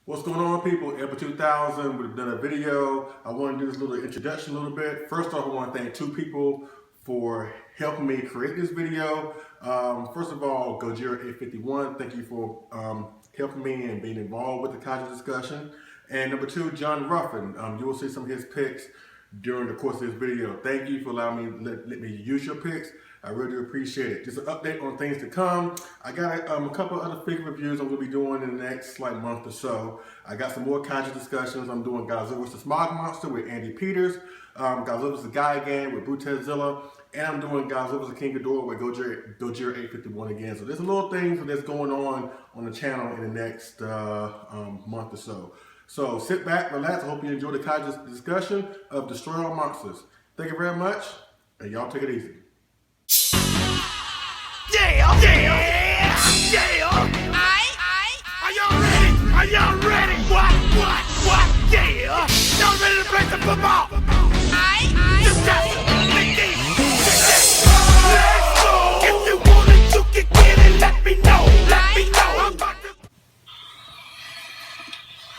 What's going on, people? Ever 2000, we've done a video. I want to do this little introduction a little bit. First off, I want to thank two people for helping me create this video. First of all, Gojira851, thank you for helping me and being involved with the Kaiju discussion. And number two, John Ruffin. You will see some of his picks during the course of this video. Thank you for allowing me let me use your picks. I really do appreciate it. Just an update on things to come. I got a couple other figure reviews I'm going to be doing in the next month or so. I got some more Kaiju discussions. I'm doing Godzilla vs. Smog Monster with Andy Peters, Godzilla vs. Gigan with Brutezilla, and I'm doing Godzilla vs. King Ghidorah with Gojira851 again. So there's a little things that's going on the channel in the next month or so. So sit back, relax. I hope you enjoy the Kaiju discussion of Destroy All Monsters. Thank you very much, and y'all take it easy. Yeah! Yeah! Yeah! Are y'all ready? Are y'all ready? What? Yeah! Y'all ready to play some football? Just let's go! If you want it, you can get it. Let me know. I'm about to...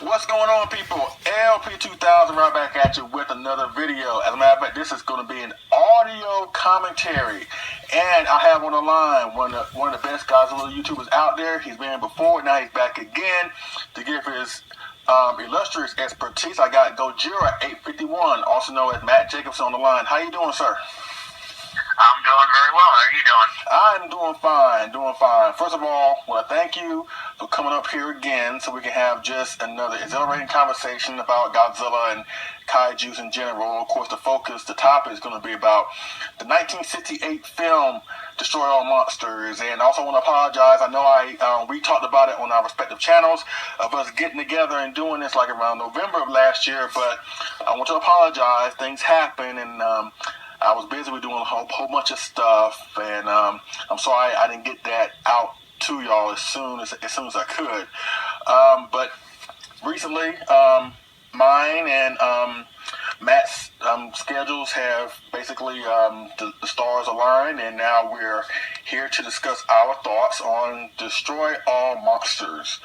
What's going on, people? LP2000 right back at you with another video. As a matter of fact, this is going to be an audio commentary, and I have on the line one of the best Godzilla YouTubers out there. He's been before, now he's back again to give his illustrious expertise. I got Gojira851, also known as Matt Jacobson, on the line. How you doing, sir? I'm doing very well. How are you doing? I'm doing fine. First of all, I want to thank you for coming up here again so we can have just another exhilarating conversation about Godzilla and kaijus in general. Of course, the topic is going to be about the 1968 film Destroy All Monsters. And I also want to apologize. I know we talked about it on our respective channels of us getting together and doing this like around November of last year, but I want to apologize. Things happen, and I was busy with doing a whole bunch of stuff, and I'm sorry I didn't get that out to y'all as soon as I could. But recently, mine and Matt's schedules have basically the stars aligned, and now we're here to discuss our thoughts on Destroy All Monsters.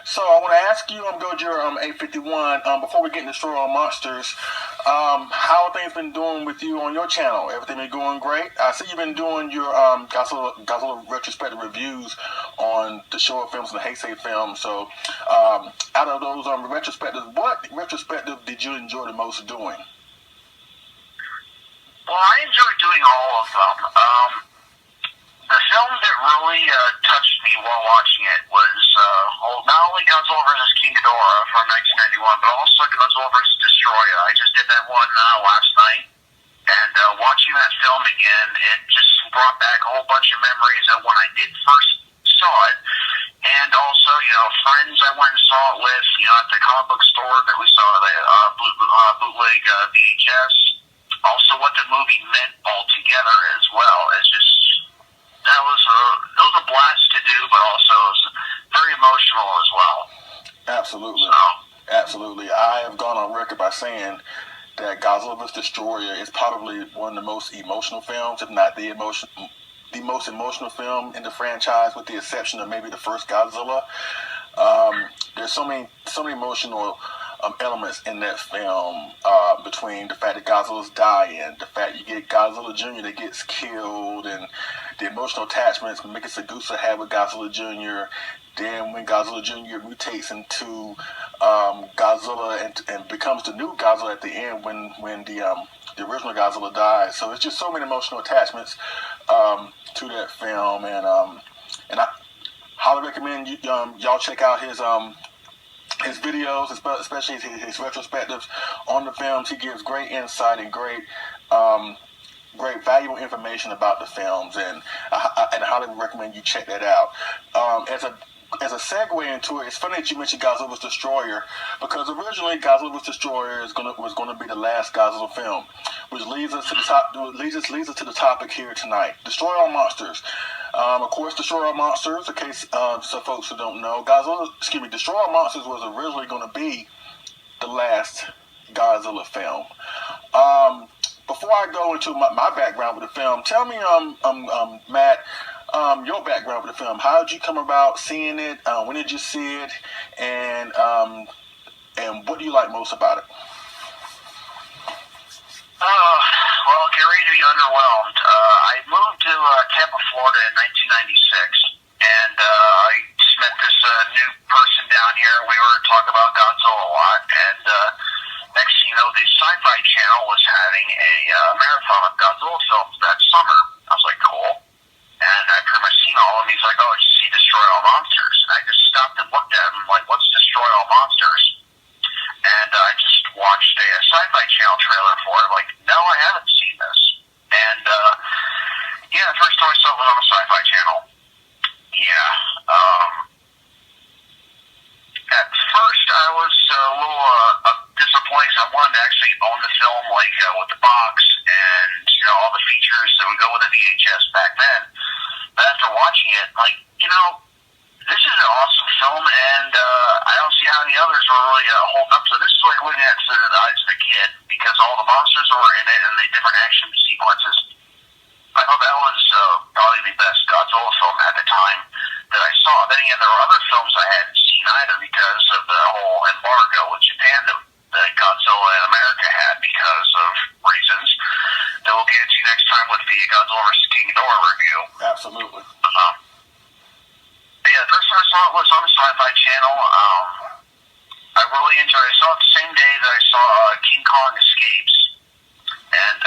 So I want to ask you, Gojira851, before we get into Destroy All Monsters, how have things been doing with you on your channel? Everything been going great? I see you've been doing your Godzilla retrospective reviews on the Showa films and the Heisei films. So out of those retrospectives, what retrospective did you enjoy the most doing? Well, I enjoyed doing all of them. The film that really touched me while watching it was not only Godzilla vs. King Ghidorah from 1991, but also Godzilla vs. Destroyer. I just did that one last night, and watching that film again, it just brought back a whole bunch of memories of when I did first saw it, and also, friends I went and saw it with, at the comic book store that we saw the bootleg VHS. Also, what the movie meant altogether as well. It's just it was a blast to do, but also it was very emotional as well. Absolutely. Absolutely. I have gone on record by saying that Godzilla vs. Destroyer is probably one of the most emotional films, if not the most emotional film in the franchise, with the exception of maybe the first Godzilla. There's so many emotional elements in that film, between the fact that Godzilla's dying, the fact you get Godzilla Jr. that gets killed, and the emotional attachments Mechasagusa had with Godzilla Jr. Then when Godzilla Jr. mutates into Godzilla and becomes the new Godzilla at the end when the original Godzilla dies. So it's just so many emotional attachments to that film, and I highly recommend y'all check out his videos, especially his retrospectives on the films. He gives great insight and great valuable information about the films, and I highly recommend you check that out. As a segue into it, it's funny that you mentioned Godzilla vs. Destroyer, because originally Godzilla vs. Destroyer was going to be the last Godzilla film, which leads us to the topic here tonight: Destroy All Monsters. Of course, Destroy All Monsters, in case some folks who don't know, Destroy All Monsters was originally going to be the last Godzilla film. Before I go into my background with the film, tell me, Matt, your background with the film. How did you come about seeing it? When did you see it? And what do you like most about it? Well, get ready to be underwhelmed. I moved to Tampa, Florida in 1996, and I just met this new person down here. We were talking about Godzilla a lot, and next thing you know, the Sci-Fi Channel was having a marathon of Godzilla films that summer. I was like, cool. And I pretty much seen all of them. He's like, oh, did you see Destroy All Monsters? And I just stopped and looked at him like, what's Destroy All Monsters? And I just watched a Sci-Fi Channel trailer for it. Like, no, I haven't seen this. And, yeah, the first time I saw it was on the Sci-Fi Channel. Yeah. At first, I was a little disappointed because I wanted to actually own the film, like, with the box and, you know, all the features that would go with a VHS back then. But after watching it, like, you know, this is an awesome film, and I don't see how any others were really holding up. So this is like looking at through the eyes of a kid, because all the monsters were in it and the different action sequences. I thought that was probably the best Godzilla film at the time that I saw. Then again, there were other films I hadn't seen either because of the whole embargo with Japan that Godzilla in America had because of reasons that we'll get into next time with the Godzilla vs. King Ghidorah review. Absolutely. Yeah, the first time I saw it was on the Sci-Fi Channel. I really enjoyed it. I saw it the same day that I saw King Kong Escapes. And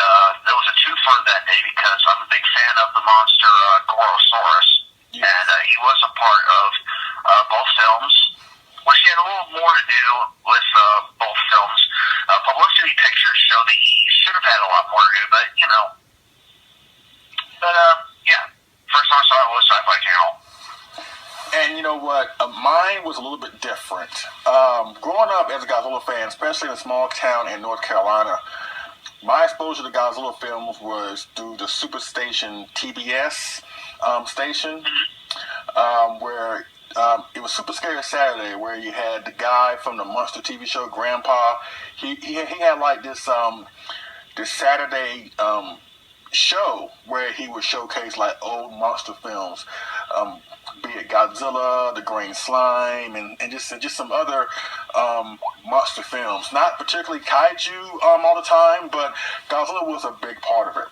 there was a twofer that day because I'm a big fan of the monster Gorosaurus. Yes. And he was a part of both films, which he had a little more to do with both films. Publicity pictures show that he should have had a lot more to do, but, you know. But, yeah, first time I saw it was Sci-Fi Channel. And you know what? Mine was a little bit different. Growing up as a Godzilla fan, especially in a small town in North Carolina, my exposure to Godzilla films was through the Superstation TBS station, where it was Super Scary Saturday, where you had the guy from the Monster TV show, Grandpa. He had like this Saturday show where he would showcase like old monster films, be it Godzilla, the Green Slime, and just some other monster films. Not particularly kaiju all the time, but Godzilla was a big part of it.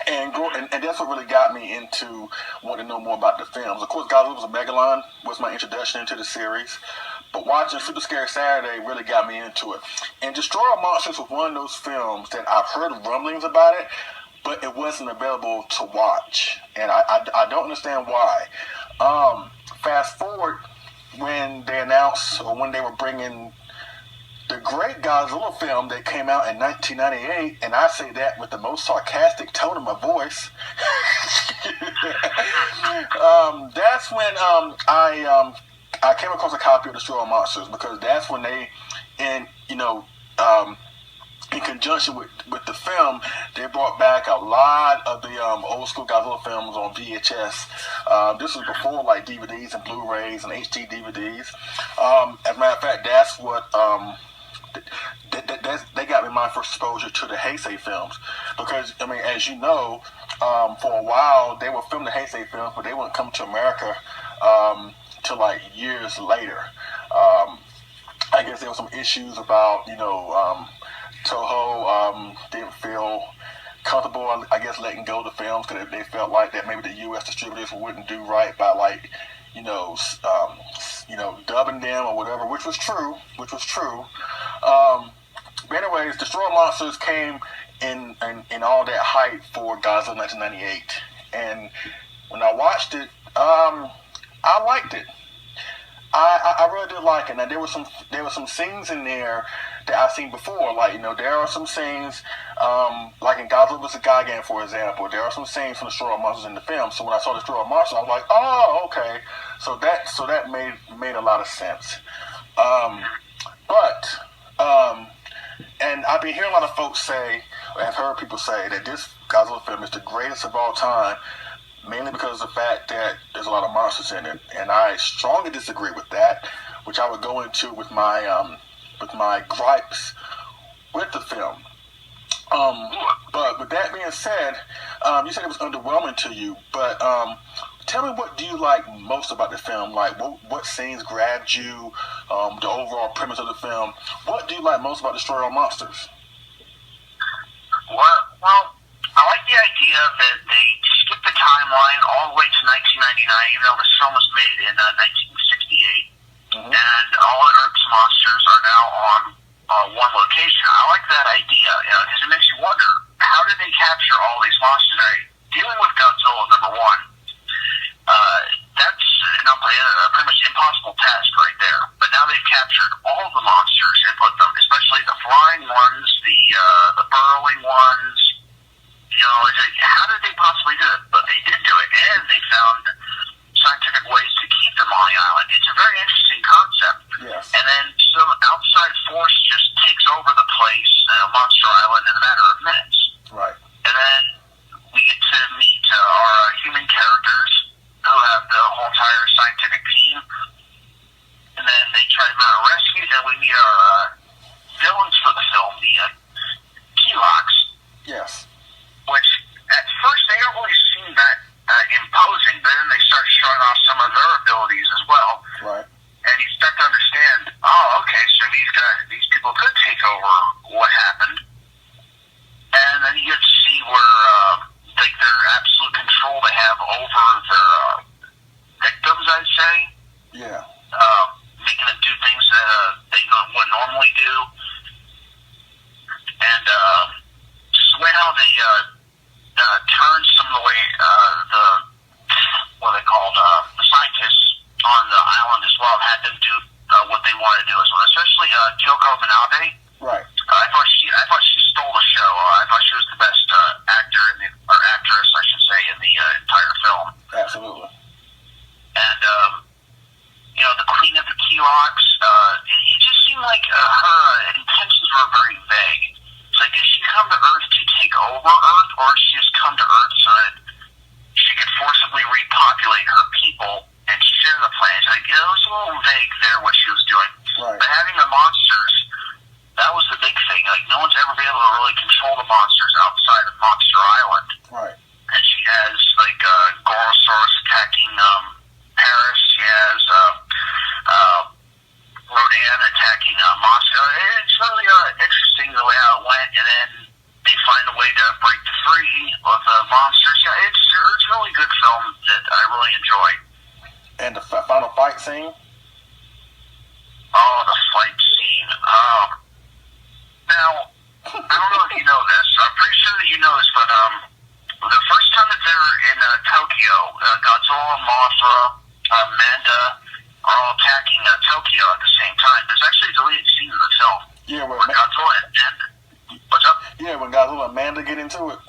And that's what really got me into wanting to know more about the films. Of course, Godzilla vs. Megalon was my introduction into the series. But watching Super Scary Saturday really got me into it. And Destroy All Monsters was one of those films that I've heard rumblings about it, but it wasn't available to watch. And I don't understand why. Fast forward when they announced, or when they were bringing the great Godzilla film that came out in 1998, and I say that with the most sarcastic tone of my voice. That's when I came across a copy of Destroy All Monsters, because that's when they, in conjunction with the film, they brought back a lot of the old school Godzilla films on VHS. This was before like DVDs and Blu-rays and HD DVDs. As a matter of fact, that's what they got me my first exposure to the Heisei films, because I mean, as you know, for a while they would film the Heisei films, but they wouldn't come to America till like years later. I guess there were some issues about Toho didn't feel comfortable, I guess, letting go of the films, because they felt like that maybe the U.S. distributors wouldn't do right by dubbing them or whatever, which was true. But anyways, Destroy All Monsters came in all that hype for Godzilla 1998, and when I watched it, I liked it. I really did like it. Now there were some scenes in there that I've seen before. Like, there are some scenes, like in Godzilla vs. Gigan, for example. There are some scenes from Destroy All Monsters in the film. So when I saw Destroy All Monsters, I was like, oh, okay. So that made a lot of sense. And I've been hearing a lot of folks say, or I've heard people say, that this Godzilla film is the greatest of all time, mainly because of the fact that there's a lot of monsters in it. And I strongly disagree with that, which I would go into with my gripes with the film. But with that being said, you said it was underwhelming to you, but Tell me, what do you like most about the film? Like, what scenes grabbed you? The overall premise of the film. What do you like most about Destroy All Monsters? Well, I like the idea that they skipped the timeline all the way to 1999, even though this film was made in 1968, and all the Earth's monsters are now on one location. I like that idea, because it makes you wonder, how did they capture all these monsters? Dealing with Godzilla, number one, that's a pretty much impossible task right there. But now they've captured all the monsters and put them, especially the flying ones, the burrowing ones. How did they possibly do it? But they did do it, and they found scientific ways to keep them on the island. It's a very interesting concept. Yes. And then some outside force just takes over the place, Monster Island, in a matter of minutes. Right. And then we get to meet our human characters who have the whole entire scientific team. And then they try to mount a rescue. Then we meet our villains for the film, the Keylocks. Yes. Which, at first, they don't really seem that imposing, but then they start showing off some of their abilities as well. Right. And you start to understand, okay, so these people could take over what happened. And then you get to see where, their absolute control they have over their victims, I'd say. Yeah. Making them do things that they wouldn't normally do. And just the way how they turn some of the way the scientists on the island as well, had them do what they wanted to do as well. Especially Kyoko Manabe. Right. I thought she stole the show. I thought she was the best actor or actress, I should say, in the entire film. Absolutely. And the Queen of the Keylocks, it just seemed like her intentions were very vague. It's like, did she come to Earth to take over Earth, or did she just come to Earth so that she could forcibly repopulate her people and share the planet? It's like, it was a little vague there what she was doing. Right. But having the monsters, that was the big thing. Like, no one's ever been able to really control the monsters outside of Monster Island. Right. And she has, Gorosaurus attacking Paris. She has Rodan attacking Moscow. It's really interesting the way how it went, and then they find a way to break free of the monsters. Yeah, it's a really good film that I really enjoyed. And the final fight scene? Oh, the fight scene. Now, I don't know if you know this. I'm pretty sure that you know this, but the first time that they're in Tokyo, Godzilla, Mothra, Manda are all attacking Tokyo at the same time. There's actually a deleted scene in the film. Yeah, where Godzilla and what's up? Yeah, when Godzilla and Manda get into it.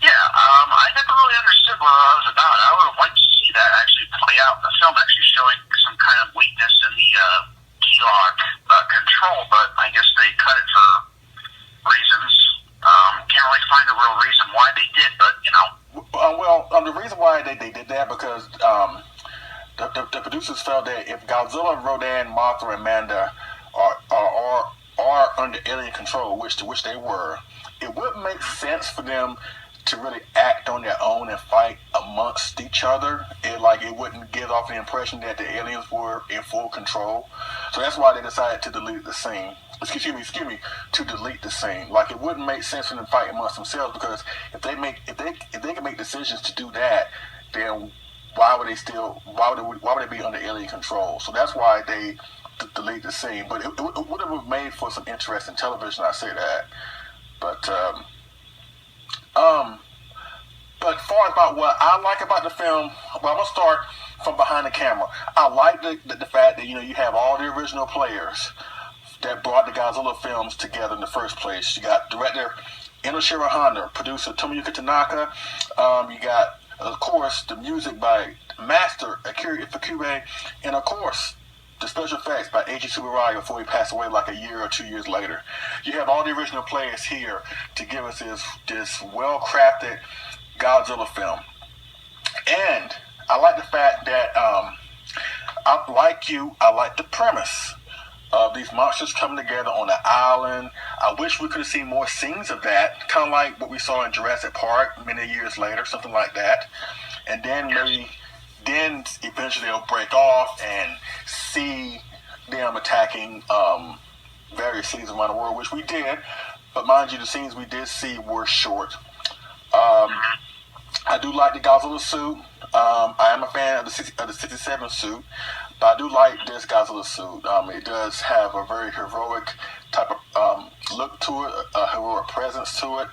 Yeah, I never really understood what I was about. I would have liked to see that actually play out. The film actually showing some kind of weakness in the Keylock control, but I guess they cut it for reasons. Can't really find a real reason why they did, but the reason why they did that because the producers felt that if Godzilla, Rodan, Mothra, and Manda are under alien control, which they were, it wouldn't make sense for them to really act on their own and fight amongst each other. It wouldn't give off the impression that the aliens were in full control. So that's why they decided to delete the scene. Excuse me, to delete the scene. Like, it wouldn't make sense for them to fight amongst themselves, because if they can make decisions to do that, then why would they be under alien control? So that's why they delete the scene. But it would have made for some interesting television, I say that. But far about what I like about the film, well, I'm gonna start from behind the camera. I like the fact that you have all the original players that brought the Godzilla films together in the first place. You got director Enoshiro Honda, producer Tomoyuki Tanaka. You got, of course, the music by Master Akira Ifukube, and of course, the special effects by Eiji Tsuburaya before he passed away like a year or 2 years later. You have all the original players here to give us this well-crafted Godzilla film. And I like the fact that, I like the premise of these monsters coming together on an island. I wish we could have seen more scenes of that, kind of like what we saw in Jurassic Park many years later, something like that. And then then eventually they'll break off and see them attacking various cities around the world, which we did. But mind you, the scenes we did see were short. I do like the Godzilla suit. I am a fan of the 67 suit, but I do like this Godzilla suit. It does have a very heroic type of look to it, a heroic presence to it.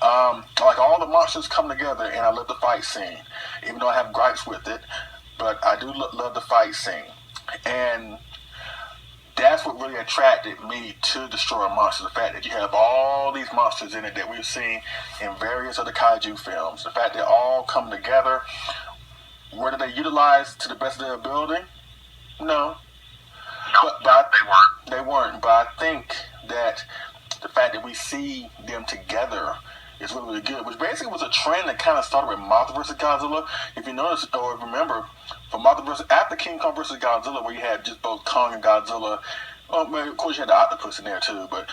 Like all the monsters come together, and I love the fight scene, even though I have gripes with it. But I do love the fight scene, and that's what really attracted me to Destroyer Monsters. The fact that you have all these monsters in it that we've seen in various other kaiju films. The fact they all come together. Were they utilized to the best of their ability? No. But they weren't. But I think that the fact that we see them together is really, really good, which basically was a trend that kind of started with Mothra vs. Godzilla. If you notice or remember, for Mothra vs. after King Kong vs. Godzilla, where you had just both Kong and Godzilla, of course you had the octopus in there too, but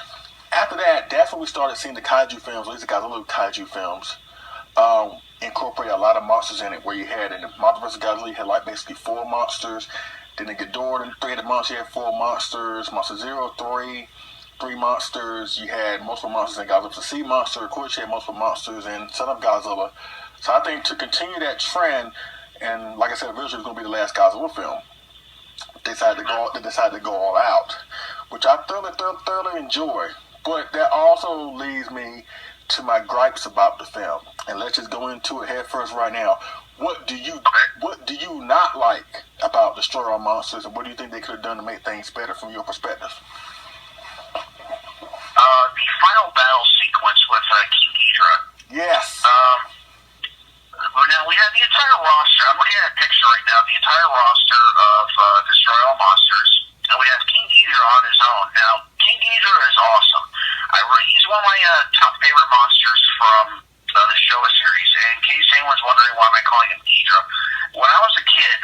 after that, that's when we started seeing the kaiju films, at least the Godzilla kaiju films, incorporate a lot of monsters in it, where you had in the Mothra vs. Godzilla, you had like basically 4 monsters. Then in Ghidorah, the 3-headed monster, you had 4 monsters. Monster Zero, 3 monsters. You had multiple monsters in Godzilla vs. Sea Monster. Of course, you had multiple monsters in Son of Godzilla. So I think to continue that trend, and like I said, originally it was going to be the last Godzilla film, they decided to go all out, which I thoroughly enjoy. But that also leads me to my gripes about the film, and let's just go into it head first right now. What do you not like about Destroyer Monsters, and what do you think they could have done to make things better from your perspective? The final battle sequence with King Ghidorah. Yes. Now we have the entire roster. I'm looking at a picture right now. The entire roster of Destroy All Monsters, and we have King Ghidorah on his own. Now King Ghidorah is awesome. He's one of my top favorite monsters from the Showa series. And in case anyone's wondering why am I calling him Ghidorah, when I was a kid,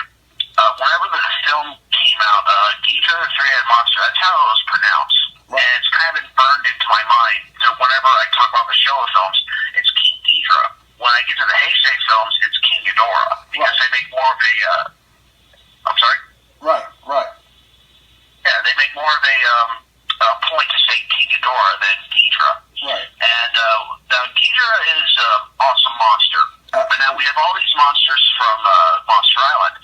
whenever the film came out, Ghidorah the Three-Headed Monster, that's how it was pronounced. Right. And it's kind of been burned into my mind. So whenever I talk about the Showa films, it's King Ghidorah. When I get to the Heisei films, it's King Ghidorah, because they make more of a. I'm sorry. Right. Yeah, they make more of a point to say King Ghidorah than Ghidorah. Right. And now Ghidorah is an awesome monster. But now we have all these monsters from Monster Island.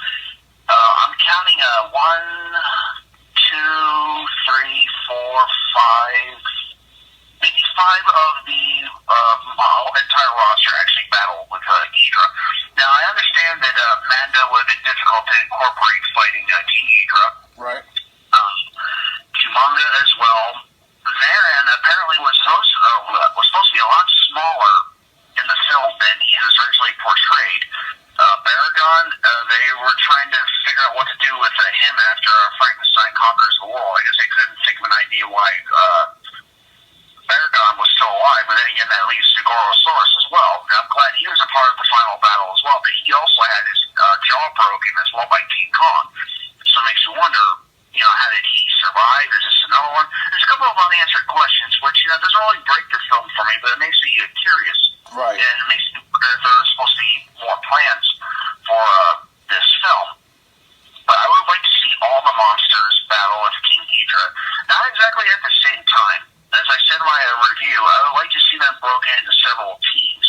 I'm counting 1, 2, 3, 4, 5, maybe 5 of the entire roster actually battle with Ghidorah. Now I understand that Manda would have been difficult to incorporate fighting King Ghidorah. Right. Kumanga as well. Marin apparently was supposed to be a lot smaller in the film than he was originally portrayed. Baragon, they were trying to figure out what to do with him after Frankenstein conquers the world. I guess they couldn't think of an idea why Baragon was still alive, but then again, that leads to Gorosaurus as well. And I'm glad he was a part of the final battle as well, but he also had his jaw broken as well by King Kong. So it makes you wonder, how did he survive? Is this another one? There's a couple of unanswered questions, which, doesn't really break the film for me, but it makes me curious. Right. And it makes me wonder if there's supposed to be more plans for this film. But I would like to see all the monsters battle with King Ghidorah. Not exactly at the same time. As I said in my review, I would like to see them broken into several teams.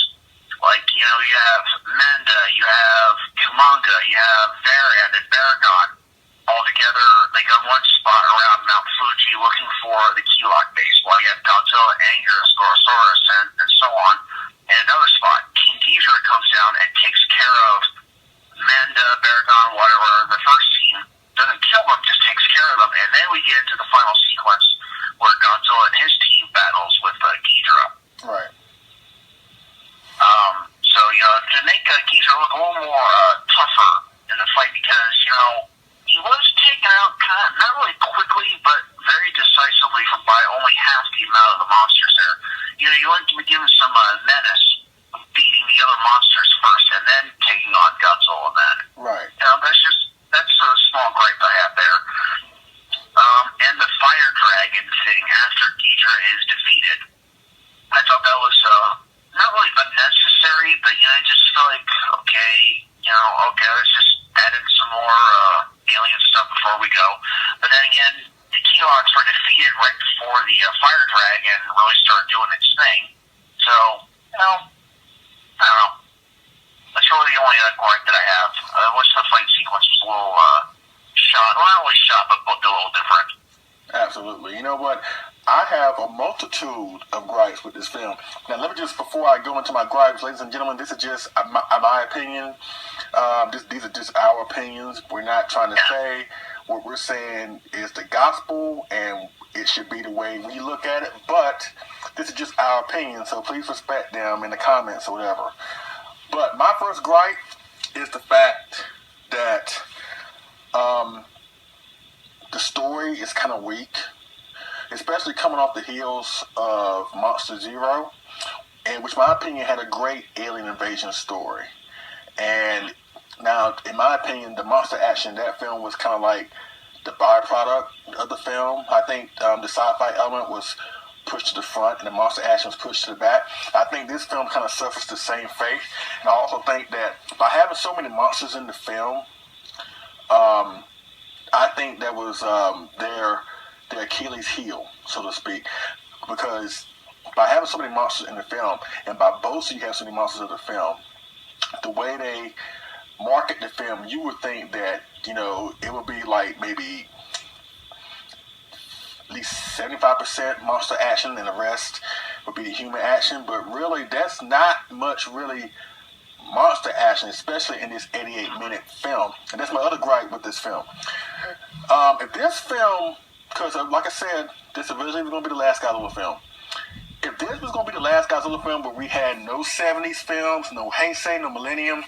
Like, you have Manda, you have Kumanga, you have Varian and Baragon. All together, they go one spot around Mount Fuji looking for the Keylog base, while you have Godzilla, Anguirus, Gorosaurus, and so on. And another spot, King Ghidorah comes down and takes care of Manda, Baragon, whatever. The first team doesn't kill them, just takes care of them. And then we get into the final sequence where Godzilla and his team battles with Ghidorah. Right. So, to make Ghidorah look a little more tougher in the fight, because, he was taken out not really quickly, but very decisively by only half the amount of the monsters there. You like to give him some menace, beating the other monsters first, and then taking on Godzilla then. Right. That's But then again, the Keloks were defeated right before the fire dragon really started doing its thing. So, I don't know. That's really the only gripe that I have. I wish the fight sequence was a little shot. Well, not always shot, but booked a little different. Absolutely. You know what? I have a multitude of gripes with this film. Now, let me just, before I go into my gripes, ladies and gentlemen, this is just my opinion. These are just our opinions. We're not trying to say what we're saying is the gospel and it should be the way we look at it, but this is just our opinion, so please respect them in the comments or whatever. But my first gripe is the fact that the story is kind of weak, especially coming off the heels of Monster Zero, and which, in my opinion, had a great alien invasion story. And now, in my opinion, the monster action in that film was kind of like the byproduct of the film. I think the sci-fi element was pushed to the front and the monster action was pushed to the back. I think this film kind of suffers the same fate. And I also think that by having so many monsters in the film, I think that was their Achilles heel, so to speak, because by having so many monsters in the film, and by boasting you have so many monsters in the film, the way they market the film, you would think that, you know, it would be like maybe at least 75% monster action and the rest would be the human action, but really that's not much really monster action, especially in this 88-minute film. And that's my other gripe with this film. If this film, because like I said, this originally was going to be the last Godzilla film. If this was going to be the last Godzilla film where we had no 70s films, no Heisei, no Millennium,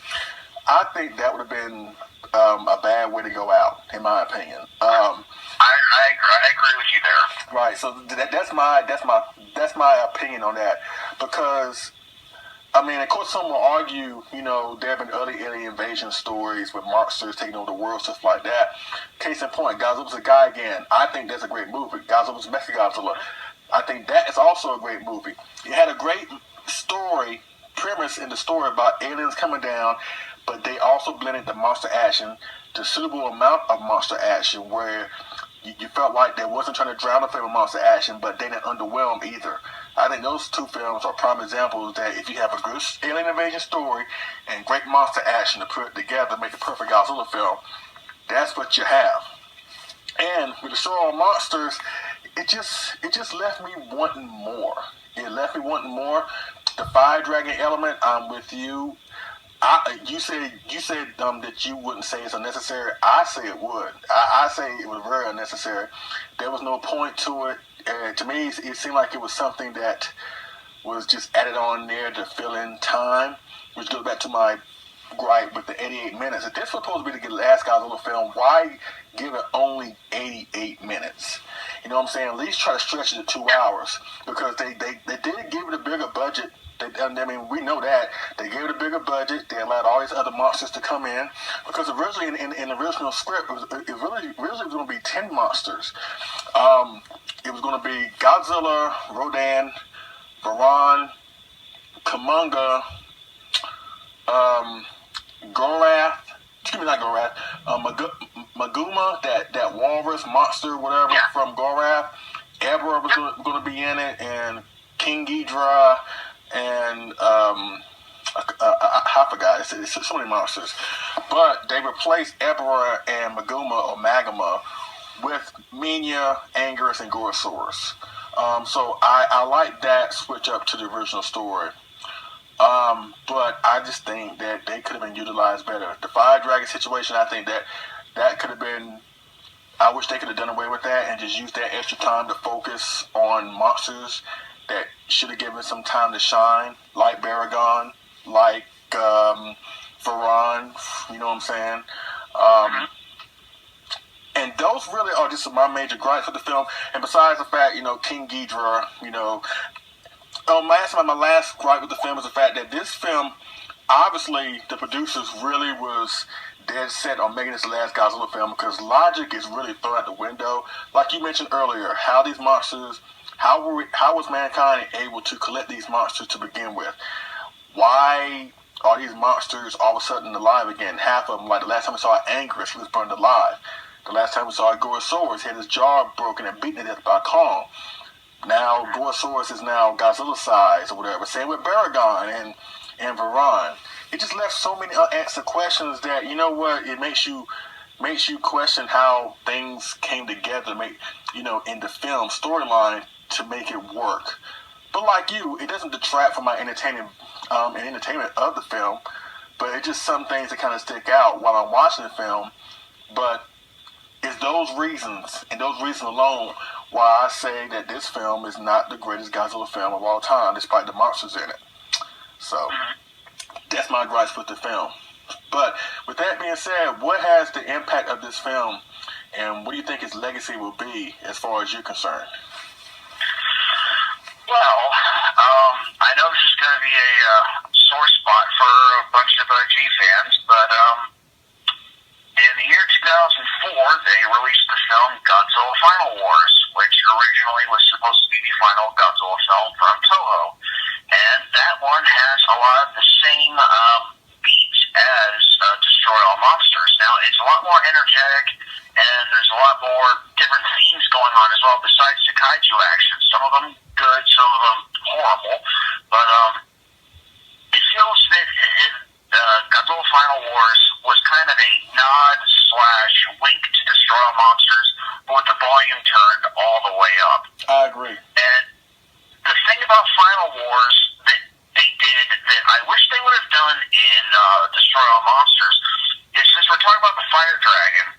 I think that would have been a bad way to go out, in my opinion. I agree with you there. Right. So that's my opinion on that. Because, I mean, of course, some will argue, you know, there have been early alien invasion stories with monsters taking over the world, stuff like that. Case in point, Godzilla's a guy again. I think that's a great movie. Godzilla's Mechagodzilla. I think that is also a great movie. It had a great story, premise in the story about aliens coming down, but they also blended the monster action, the suitable amount of monster action where you felt like they wasn't trying to drown the film with monster action, but they didn't underwhelm either. I think those two films are prime examples that if you have a good alien invasion story and great monster action to put together, make the perfect Godzilla film, that's what you have. And with the show on monsters, it just left me wanting more. It left me wanting more. The fire dragon element, I'm with you. You said that you wouldn't say it's unnecessary. I say it would. I say it was very unnecessary. There was no point to it. To me, it seemed like it was something that was just added on there to fill in time, which goes back to my gripe with the 88 minutes. If this was supposed to be the last Godzilla film, why give it only 88 minutes? You know what I'm saying? At least try to stretch it to 2 hours, because they did give it a bigger budget. I mean, we know that. They gave it a bigger budget. They allowed all these other monsters to come in. Because originally, in the original script, it really was going to be 10 monsters. It was going to be Godzilla, Rodan, Varan, Kumonga, Gorath. Excuse me, not Gorath. Maguma, that walrus monster, whatever, from Gorath. Ebra was going to be in it, and King Ghidorah. And I forgot. It's so many monsters, but they replaced Ebra and Maguma or Magma with Minya, Anguirus, and Gorosaurus. So I like that switch up to the original story. But I just think that they could have been utilized better. The fire dragon situation, I think that could have been. I wish they could have done away with that and just used that extra time to focus on monsters that should have given some time to shine, like Baragon, like Varan, you know what I'm saying? And those really are just my major gripes with the film. And besides the fact, you know, King Ghidorah, you know, my last gripe with the film is the fact that this film, obviously, the producers really was dead set on making this the last Godzilla film, because logic is really thrown out the window. Like you mentioned earlier, how these monsters... How was mankind able to collect these monsters to begin with? Why are these monsters all of a sudden alive again? Half of them, like the last time we saw Anguirus, was burned alive. The last time we saw Gojira851, he had his jaw broken and beaten to death by Kong. Now Gojira851 is now Godzilla size or whatever. Same with Baragon and Varan. It just left so many unanswered questions that, you know what, it makes you question how things came together, in the film storyline to make it work. But like you, it doesn't detract from my entertainment of the film. But it's just some things that kind of stick out while I'm watching the film. But it's those reasons, and those reasons alone, why I say that this film is not the greatest Godzilla film of all time, despite the monsters in it. So that's my gripes with the film. But with that being said, what has the impact of this film, and what do you think its legacy will be as far as you're concerned? Well, I know this is going to be a sore spot for a bunch of G fans, but in the year 2004, they released the film Godzilla Final Wars, which originally was supposed to be the final Godzilla film from Toho. And that one has a lot of the same beats as Destroy All Monsters. Now, it's a lot more energetic, and there's a lot more different themes going on as well, besides the kaiju action. Some of them good, some of them horrible, but it feels that Godzilla Final Wars was kind of a nod/wink to Destroy All Monsters, but with the volume turned all the way up. I agree. And the thing about Final Wars that they did that I wish they would have done in Destroy All Monsters is, since we're talking about the Fire Dragon,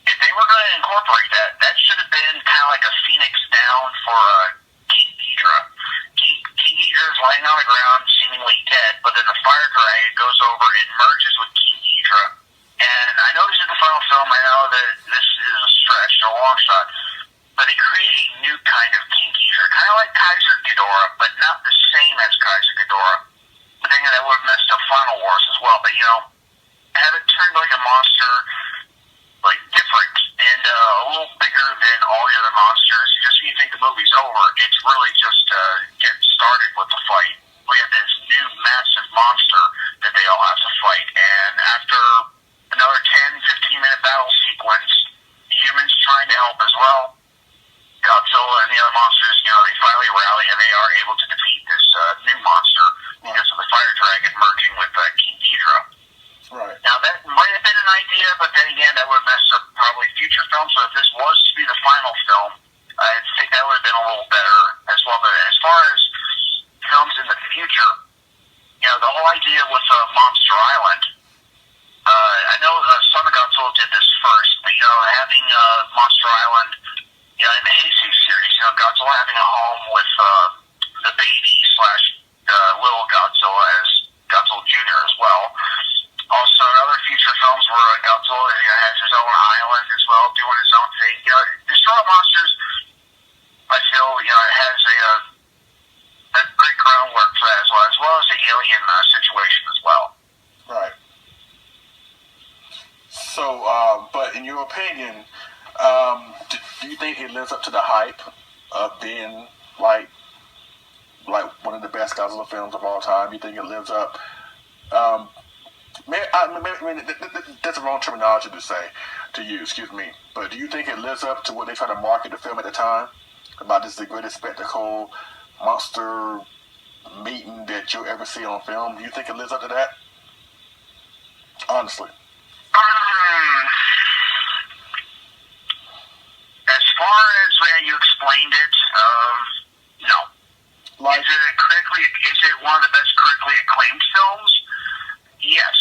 if they were going to incorporate that, that should have been kind of like a Phoenix down for King Ghidra. King Ghidra is laying on the ground, seemingly dead, but then the Fire Dragon goes over and merges with King Ghidra. And I know this is the final film, I know that this is a stretch, a long shot, but they create a new kind of King Ghidra, kind of like Kaiser Ghidorah, but not the same as Kaiser Ghidorah. But then that would have messed up Final Wars as well. But, have it turned like a monster, like different and a little bigger than all the other monsters. Just when you think the movie's over, it's really just getting started with the fight. We have this new massive monster that they all have to fight, and after another 10-15 minute battle sequence, the humans trying to help as well, Godzilla and the other monsters, they finally rally and they are able to defeat this new monster because of the Fire Dragon merging with King Ghidra. Right. Now, that might have been an idea, but then again, that would mess up probably future films. So if this was to be the final film, I think that would have been a little better as well. But as far as films in the future, the whole idea with Monster Island, I know Son of Godzilla did this first, but, having Monster Island, in the Jesus series, Godzilla having a home with the baby/little Godzilla as Godzilla Jr. as well. Also, in other future films where Godzilla has his own island as well, doing his own thing. Destroy All Monsters, I feel, it has a great groundwork for that as well as the alien situation as well. Right. So, but in your opinion, do you think it lives up to the hype of being like one of the best Godzilla films of all time? You think it lives up? That's the wrong terminology to use, excuse me. But do you think it lives up to what they try to market the film at the time? About this is the greatest spectacle, monster meeting that you'll ever see on film? Do you think it lives up to that? Honestly. As far as when you explained it, no. Like, Is it one of the best critically acclaimed films? Yes.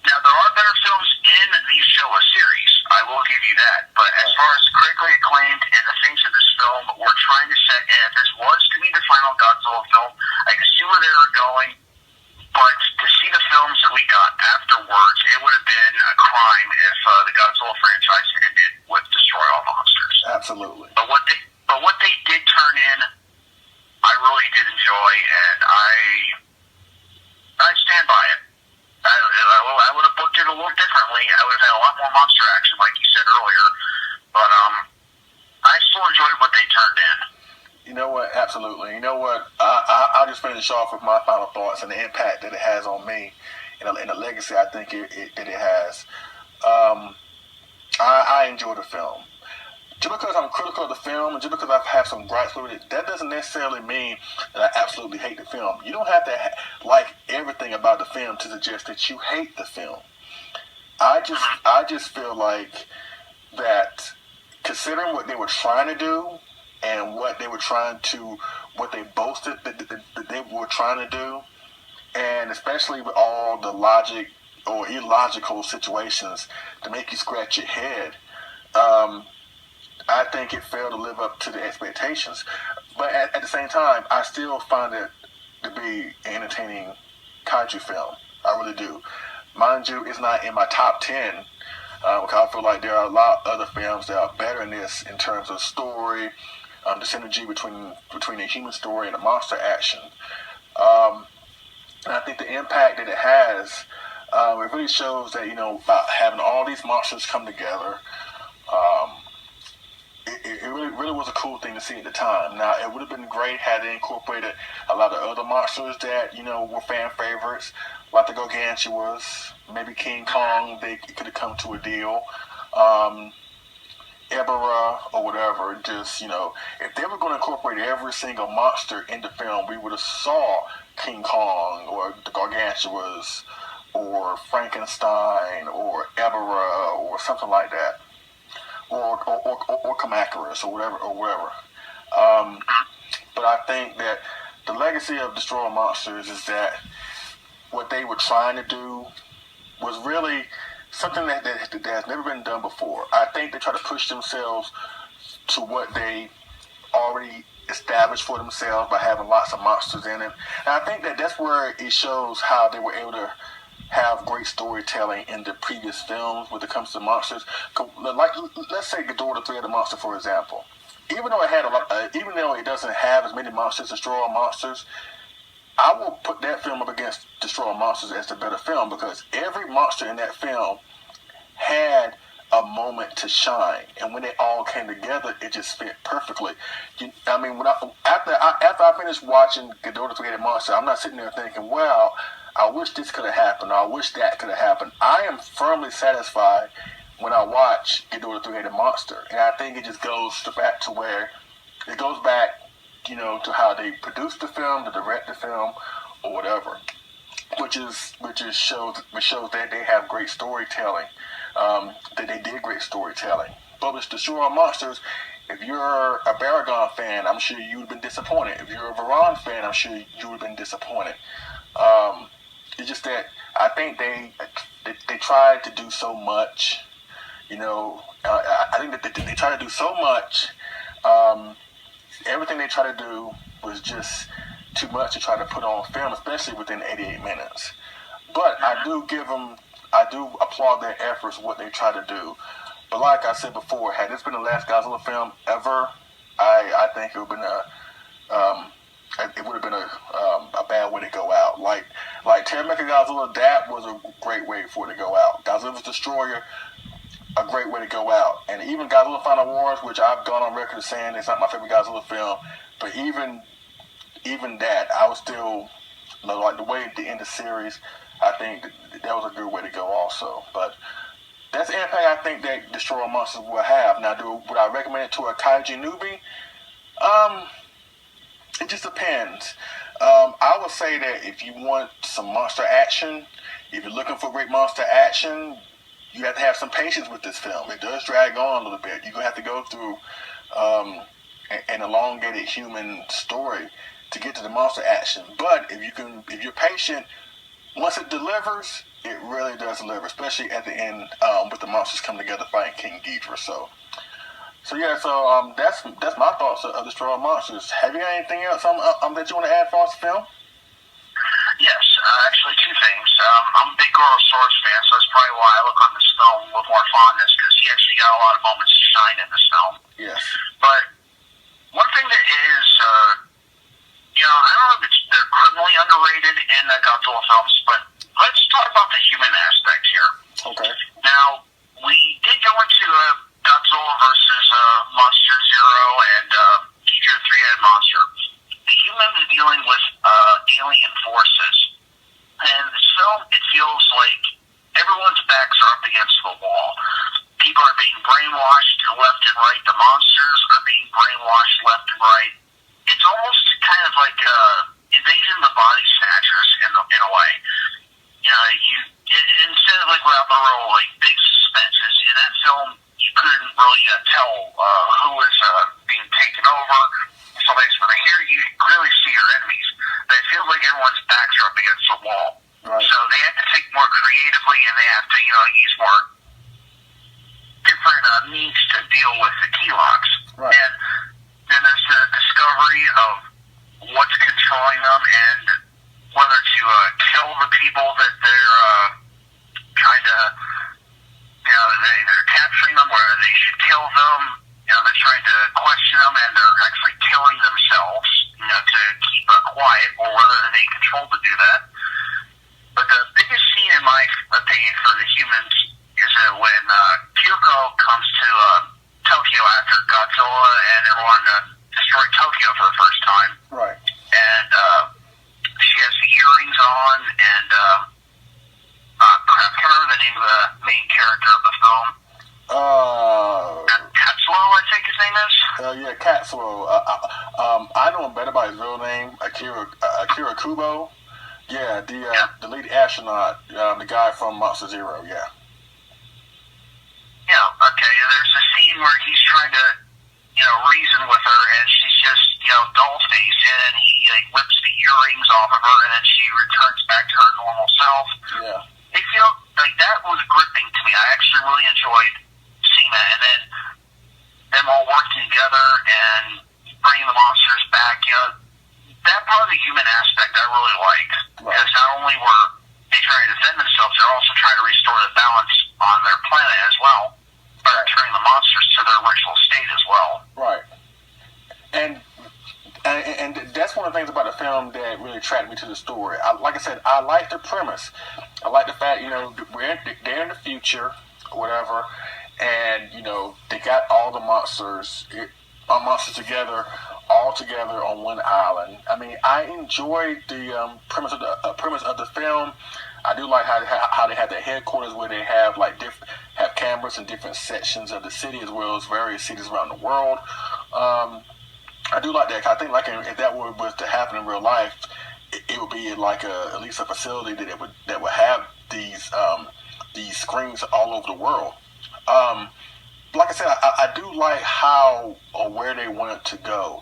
Now, there are better films in the Showa series. I will give you that. But as far as critically acclaimed and the things of this film we're trying to set, and if this was to be the final Godzilla film, I can see where they were going. But to see the films that we got afterwards, it would have been a crime if the Godzilla franchise ended with Destroy All Monsters. absolutely. But what they did turn in, I really did enjoy, and I stand by it. I would have booked it a little differently. I would have had a lot more monster action, like you said earlier. But I still enjoyed what they turned in. You know what? Absolutely. You know what? I'll just finish off with my final thoughts and the impact that it has on me and the legacy I think that it has. I enjoy the film. Just because I'm critical of the film and just because I've had some gripes with it, that doesn't necessarily mean that I absolutely hate the film. You don't have to like everything about the film to suggest that you hate the film. I just feel like that, considering what they were trying to do and what they boasted that they were trying to do, and especially with all the logic or illogical situations to make you scratch your head, I think it failed to live up to the expectations. But at the same time, I still find it to be an entertaining kaiju film. I really do. Mind you, it's not in my top 10, because I feel like there are a lot of other films that are better than this in terms of story, the synergy between the human story and the monster action. And I think the impact that it has, it really shows that, about having all these monsters come together. It really was a cool thing to see at the time. Now, it would have been great had they incorporated a lot of other monsters that, were fan favorites, like the Gargantuas, maybe King Kong. They could have come to a deal. Ebera or whatever. Just, if they were going to incorporate every single monster in the film, we would have saw King Kong or the Gargantuas or Frankenstein or Ebera or something like that. Or Kamacuras or whatever. But I think that the legacy of Destroyer Monsters is that what they were trying to do was really something that has never been done before. I think they try to push themselves to what they already established for themselves by having lots of monsters in it. And I think that that's where it shows how they were able to have great storytelling in the previous films when it comes to monsters. Like, let's say Ghidorah the Three-Headed Monster, for example. Even though it doesn't have as many monsters, Destroyer Monsters, I will put that film up against Destroyer Monsters as the better film, because every monster in that film had a moment to shine, and when they all came together, it just fit perfectly. After I finished watching Ghidorah the Three-Headed Monster, I'm not sitting there thinking, well, I wish this could have happened, or I wish that could have happened. I am firmly satisfied when I watch Ghidorah the Three-Headed Monster, and I think it just goes back to where it goes back, to how they produced the film, to direct the film, or whatever, which shows that they have great storytelling, that they did great storytelling. But with Destroyer Monsters, if you're a Baragon fan, I'm sure you would have been disappointed. If you're a Varan fan, I'm sure you would have been disappointed. It's just that I think they tried to do so much. I think that they try to do so much. Everything they try to do was just too much to try to put on film, especially within 88 minutes. But I do applaud their efforts, what they try to do. But like I said before, had this been the last Godzilla film ever, I think it would have been a bad way to go out. Like Terra Godzilla, that was a great way for it to go out. Godzilla's Destroyer, a great way to go out. And even Godzilla Final Wars, which I've gone on record as saying it's not my favorite Godzilla film, but even that, I was still, like the way they end the series, I think that was a good way to go also. But that's the impact I think that Destroyer Monsters will have. Now, would I recommend it to a Kaiju newbie? It just depends. I would say that if you want some monster action, if you're looking for great monster action, you have to have some patience with this film. It does drag on a little bit. You're going to have to go through an elongated human story to get to the monster action. But if you're patient, once it delivers, it really does deliver, especially at the end with the monsters coming together fighting King Ghidorah. So that's my thoughts of Destroyer Monsters. Have you got anything else that you want to add for us, film? Yes, actually two things. I'm a big Gorosaurus fan, so that's probably why I look on this film with more fondness, because he actually got a lot of moments to shine in this film. Yes. But one thing that is, I don't know if they're criminally underrated in the Godzilla films, but let's talk about the human aspect here. Okay. Now, we did go into Godzilla versus Monster Zero and Ghidorah the Three-Headed Monster. The human is dealing with alien forces. And this film, it feels like everyone's backs are up against the wall. brainwashed left and right. The monsters are being brainwashed left and right. It's almost kind of like Invasion of the Body Snatchers in a way. Instead of like without the real like big suspenses in that film, you couldn't really tell who was being taken over. Somebody's for here. You clearly see your enemies. But it feels like everyone's backs are up against the wall. Right. So they have to think more creatively, and they have to use more different means to deal with the key locks. Right. And then there's the discovery of what's controlling them and whether to kill the people that they're trying to, they're capturing them, whether they should kill them. They're trying to question them, and they're actually killing themselves, to keep quiet, or whether they control to do that. But the biggest scene, in my opinion, for the humans is when Kyoko comes to Tokyo after Godzilla and everyone destroyed Tokyo for the first time. Right. And she has the earrings on, and I can't remember the name of the main character of the film. Katsuo, I think his name is. Yeah, Katsuo. I know him better by his real name, Akira Kubo. Yeah, the lead astronaut, the guy from Monster Zero. Yeah. Yeah. Okay. There's a scene where he's trying to, reason with her, and she's just, doll face, and he whips the earrings off of her, and then she returns back to her normal self. Yeah. It feels like that was gripping to me. I actually really enjoyed seeing that, and then them all working together and bringing the monsters back. That part of the human aspect I really liked, because not only were they trying to defend themselves, they're also trying to restore the balance on their planet as well, by returning the monsters to their original state as well. Right. And that's one of the things about the film that really attracted me to the story. Like I said, I like the premise. I like the fact, they're in the future, or whatever, and, they got all the monsters together, all together on one island. I mean, I enjoyed the premise of the film. I do like how they have their headquarters, where they have have cameras in different sections of the city, as well as various cities around the world. I do like that. I think if that was to happen in real life, it would be like at least a facility that would have these screens all over the world. Like I said, I do like how or where they wanted to go.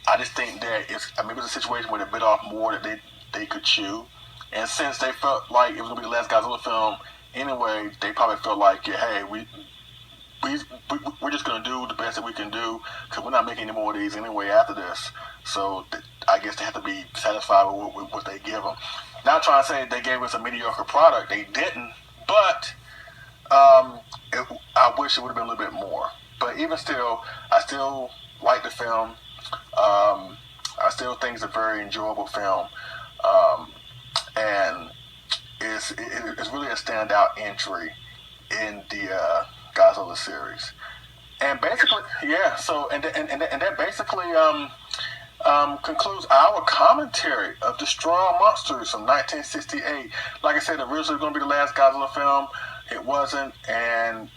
I just think that it was a situation where they bit off more that they could chew. And since they felt like it was going to be the last Godzilla film anyway, they probably felt like, hey, we're just going to do the best that we can do, because we're not making any more of these anyway after this. So I guess they have to be satisfied with what they give them. Not trying to say they gave us a mediocre product. They didn't. But I wish it would have been a little bit more. But even still, I still like the film. I still think it's a very enjoyable film. And it's really a standout entry in the Godzilla series. And basically, yeah. So and that basically concludes our commentary of Destroy All Monsters from 1968. Like I said, originally it was going to be the last Godzilla film. It wasn't, and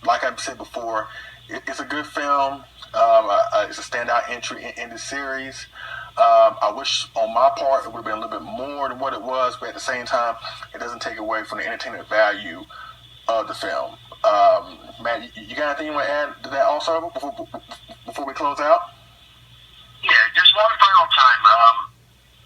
like I said before, it's a good film. It's a standout entry in the series. I wish on my part it would have been a little bit more than what it was, but at the same time, it doesn't take away from the entertainment value of the film. Matt, you got anything you want to add to that also before we close out? Yeah, just one final time.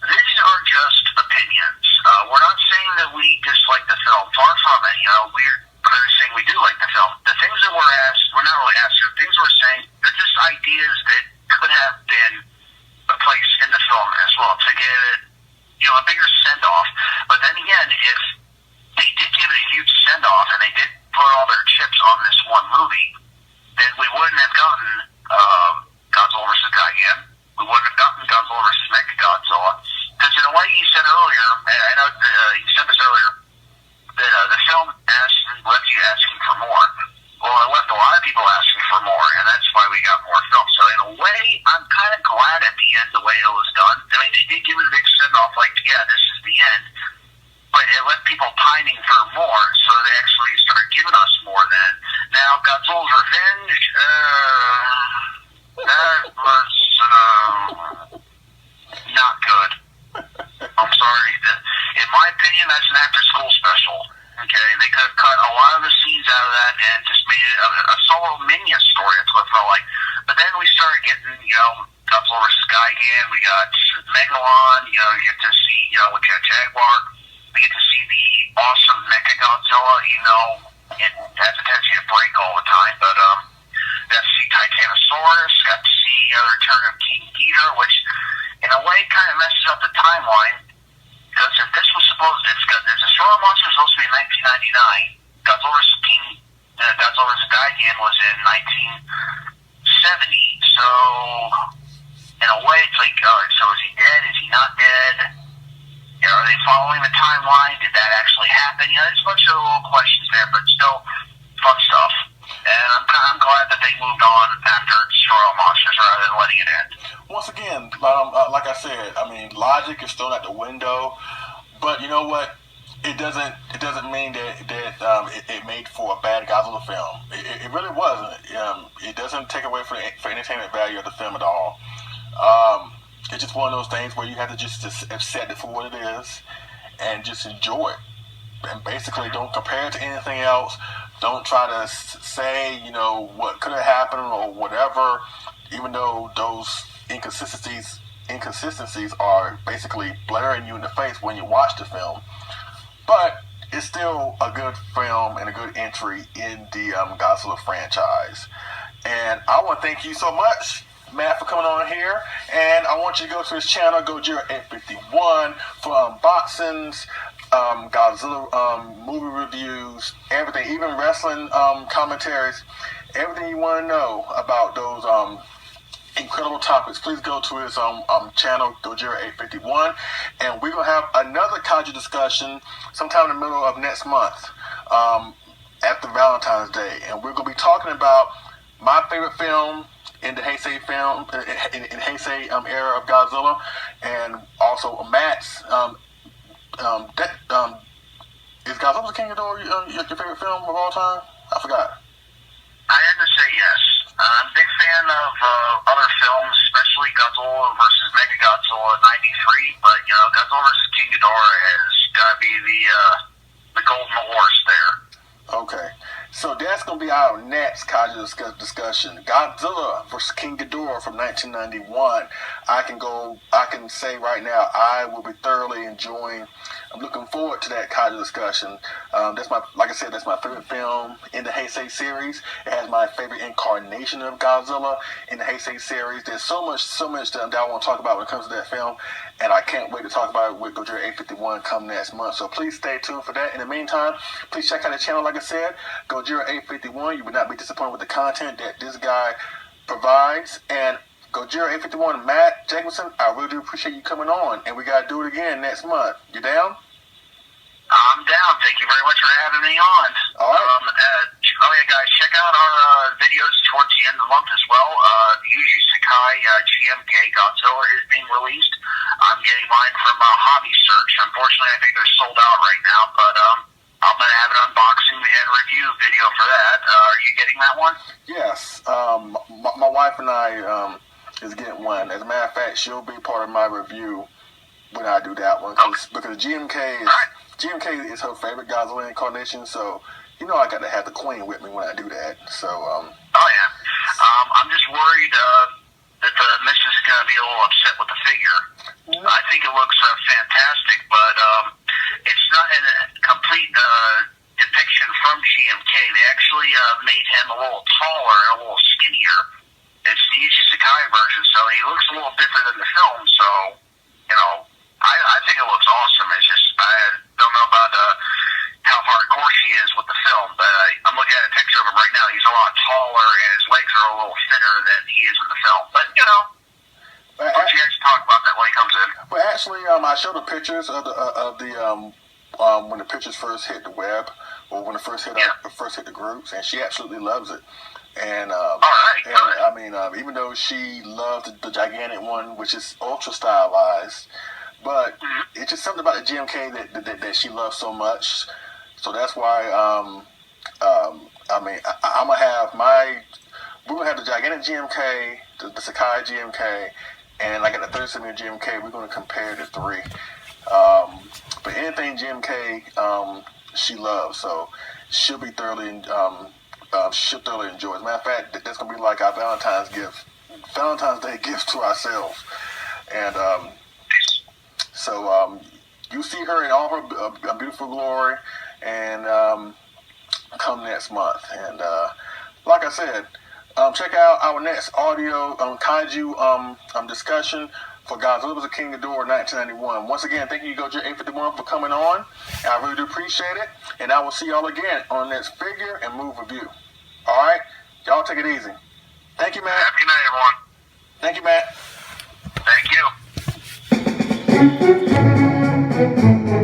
These are just opinions. We're not saying that we dislike the film. Far from it. We're clearly saying we do like the film. The things that we're not really asked. The things we're saying, they're just ideas that could have been a place in the film as well to give it, a bigger send-off. But then again, if they did give it a huge send-off and they did put all their chips on this one movie, then we wouldn't have gotten Godzilla vs. Gigan. We wouldn't have gotten Godzilla vs. Mechagodzilla. Because in a way, you said earlier, and I know you said this earlier, that the film left you asking for more. Well, it left a lot of people asking for more, and that's why we got more films. So in a way, I'm kind of glad at the end the way it was done. I mean, they did give it a big send-off, like, yeah, this is the end. but it left people pining for more, so they actually started giving us more then. Now, Godzilla's Revenge, that was not good. I'm sorry. In my opinion, that's an after-school special. Okay, they could have cut a lot of the scenes out of that and just made it a solo minion story. That's what it felt like. But then we started getting, Godzilla vs. Gigan. We got Megalon. You get to see, we got Jaguar. We get to see the awesome Mecha Godzilla. It has a tendency to break all the time, but got to see Titanosaurus. Got to see the return of King Ghidorah, which in a way kind of messes up the timeline. Because if this was if the Destroyer Monster was supposed to be in 1999, Godzilla vs. Gigan was in 1970. So, in a way, it's like, all right, so is he dead? Is he not dead? Are they following the timeline? Did that actually happen? There's a bunch of little questions there, but still fun stuff. And I'm glad that they moved on after Destroyer Monsters rather than letting it end. Once again, like I said, logic is thrown out the window, but you know what? It doesn't mean that it made for a bad Godzilla film. It really wasn't. It doesn't take away from entertainment value of the film at all. It's just one of those things where you have to just accept it for what it is and just enjoy it. And basically, don't compare it to anything else. Don't try to say, what could have happened or whatever, even though those inconsistencies are basically blaring you in the face when you watch the film. But it's still a good film and a good entry in the Godzilla franchise. And I want to thank you so much, Matt, for coming on here. And I want you to go to his channel, Gojira851, for unboxings, Godzilla movie reviews, everything, even wrestling commentaries, everything you want to know about those incredible topics. Please go to his channel, Gojira851, and we're going to have another Kaiju discussion sometime in the middle of next month, after Valentine's Day, and we're going to be talking about my favorite film in the Heisei film, in Heisei era of Godzilla, and also Matt's. Is Godzilla the King of Ghidorah your favorite film of all time? I forgot. I had to say yes. I'm a big fan of other films, especially Godzilla versus Mechagodzilla '93. But Godzilla versus King Ghidorah has got to be the golden horse there. Okay, so that's going to be our next Kaiju discussion. Godzilla vs. King Ghidorah from 1991. I can say right now, I will be thoroughly enjoying. I'm looking forward to that Kaiju discussion. Like I said, that's my favorite film in the Heisei series. It has my favorite incarnation of Godzilla in the Heisei series. There's so much that I want to talk about when it comes to that film, and I can't wait to talk about it with Gojira851 come next month. So please stay tuned for that. In the meantime, please check out the channel, like I said, Gojira851. You will not be disappointed with the content that this guy provides. And Gojira851, Matt Jacobson, I really do appreciate you coming on, and we got to do it again next month. You down? I'm down. Thank you very much for having me on. All right. Guys, check out our videos towards the end of the month as well. The Yuji Sakai GMK Godzilla is being released. I'm getting mine from Hobby Search. Unfortunately, I think they're sold out right now, but I'm going to have an unboxing and review video for that. Are you getting that one? Yes. My wife and I is getting one. As a matter of fact, she'll be part of my review when I do that one, because GMK is her favorite Godzilla incarnation, so I got to have the queen with me when I do that. So oh yeah, I'm just worried that the missus is going to be a little upset with the figure. I think it looks fantastic, but it's not a complete depiction from GMK. They actually made him a little taller and a little skinnier. It's the Yuji Sakai version, so he looks a little different than the film. So, I think it looks awesome. It's just, I don't know about how hardcore she is with the film, but I'm looking at a picture of him right now. He's a lot taller, and his legs are a little thinner than he is in the film. But, why don't you guys talk about that when he comes in? Well, actually, I showed the pictures of when the pictures first hit the web, or when it first hit the groups, and she absolutely loves it. And even though she loves the gigantic one, which is ultra stylized, but it's just something about the GMK that she loves so much. So that's why I'm gonna have we're gonna have the gigantic GMK, the Sakai GMK, and like at the 37 GMK, we're gonna compare the three. But anything GMK, she loves, so she'll be thoroughly enjoy. As a matter of fact, that's gonna be like our Valentine's Day gift to ourselves, and so you see her in all her beautiful glory, and come next month. And like I said, check out our next audio kaiju discussion for Godzilla vs. King Ghidorah 1991. Once again, thank you, Gojira851, for coming on. I really do appreciate it. And I will see y'all again on the next figure and move review. All right? Y'all take it easy. Thank you, Matt. Have a good night, everyone. Thank you, Matt.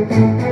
Thank you.